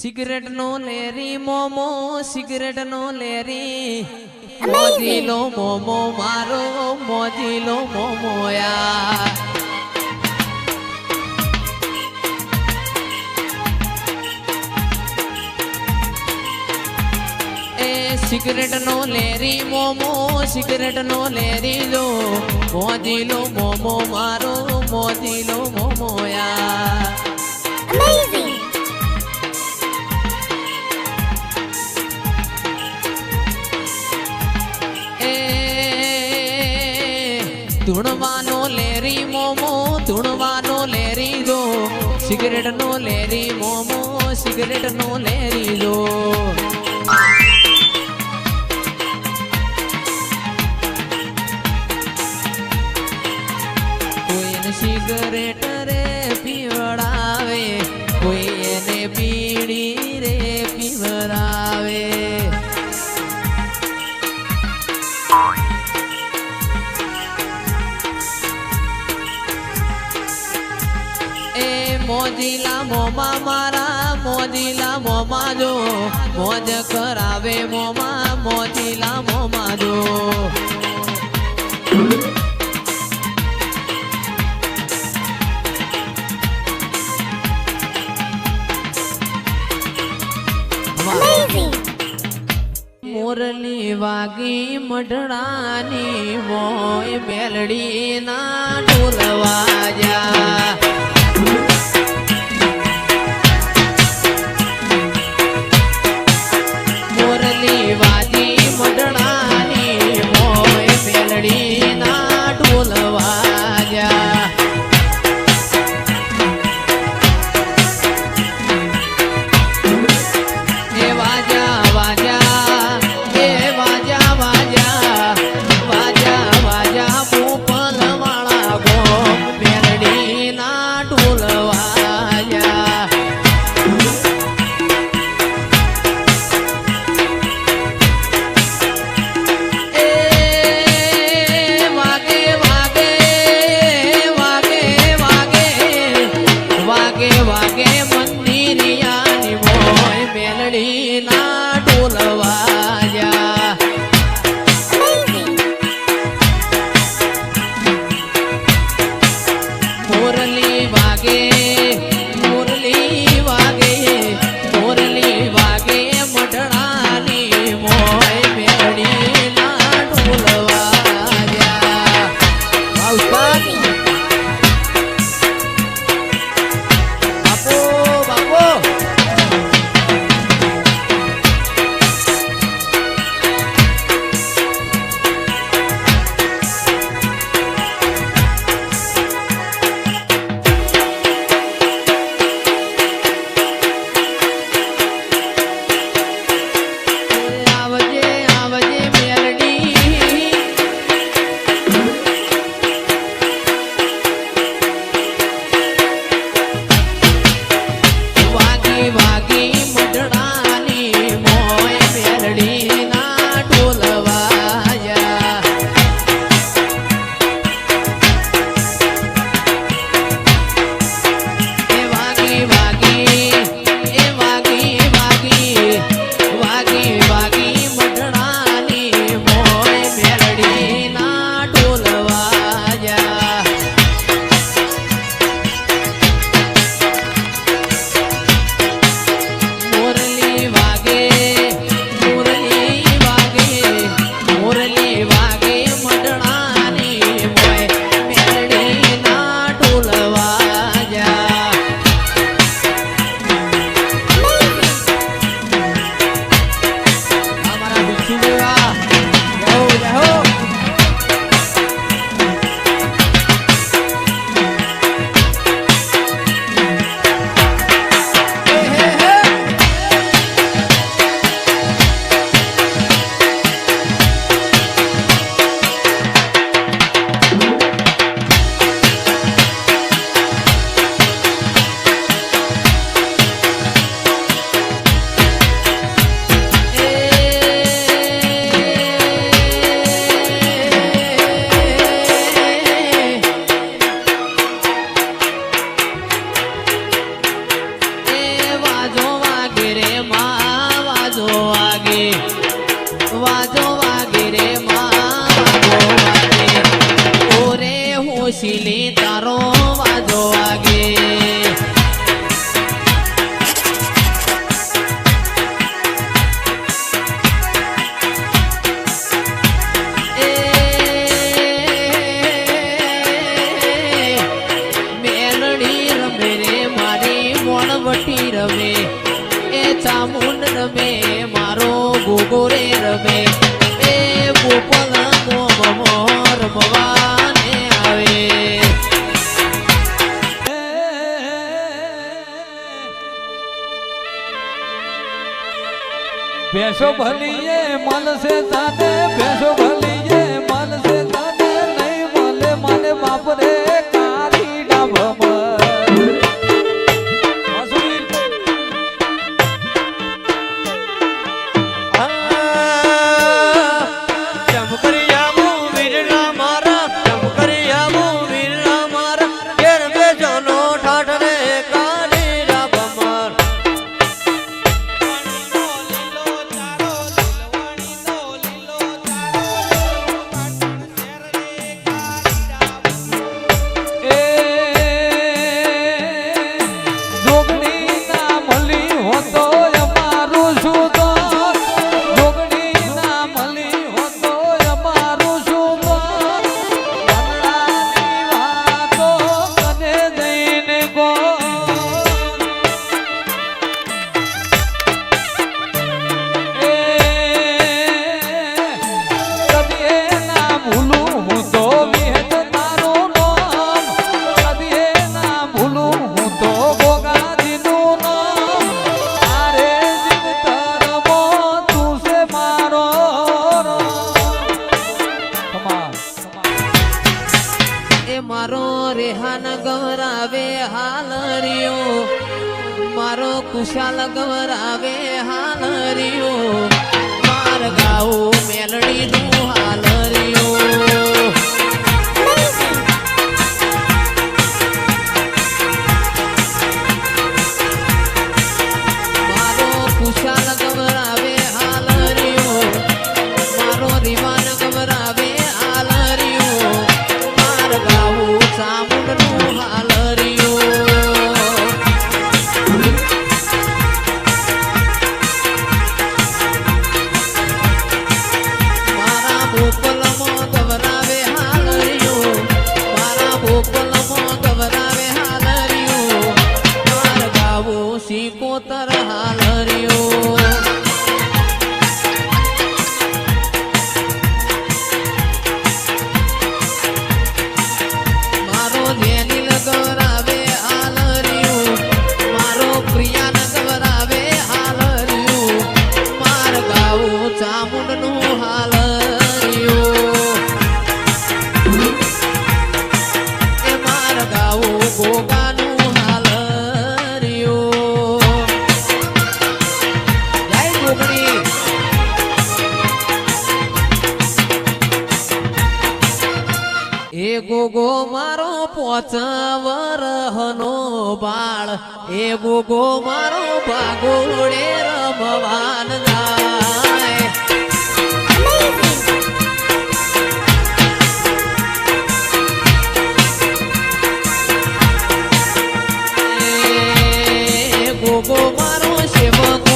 Cigarette નો Larry momo cigarette નો Larry મોજીલો momo મારો મોજીલો મોમો યાર cigarette નો Larry momo cigarette નો Larry લો મોજીલો મોમો મારો મોજીલો મોમો યાર Amazing! ધૂણવાનો લેરી મોમો ધૂણવાનો લેરી દો સિગરેટ નો લેરી મોમો સિગરેટ નો લેરી દો કોઈ એને સિગરેટ રે પીવડાવે કોઈ એને બીડી રે પીવડાવે મોજીલા મોમા મારા મોજીલા મોમા જો મોજ કરાવે મોમા મોજીલા મોમા જો Amazing! મોરલી વાગી મઢડાની મોય મેલડી ના ઢોલવા જા વાજી મઢડાની મોય મેલડી ના ઢોલવા જા એ વાજા વાજા એ વાજા વાજા વાજા વાજા મોપલ વાળા ગોમ મેલડી ના રમે એ ચામુંડ રમે મારો ગોગો રે રમે એ ગોપલ મોમમાં રમવાને આવે ભેંસો ભલીએ મળશે તાને ભેંસો ભલીએ મળશે તાને નહીં મળે મને બાપ રે કાળી ડાભમર મારો રેહાન ગવરાવે હાલરિયો મારો કુશાલ ગવરાવે હાલરિયો માર ગાઉ મેલડી નું હાલરિયો મારો કુશાલ ગવરાવે હાલરિયો મારો રીવાન ગવરાવે હાલરિયો ચામુંડ નું હાલરિયો મારા ભોપલમાં ગવરાવે હાલરિયો મારા ભોપલમાં ગવરાવે હાલરિયો માર ગાવો સિકોતર હાલરિયો એ ગોગો મારો પોચવરહનો બાળ એ ગોગો મારો ભાગોળે રમવાન જાય એ ગોગો મારો સેવક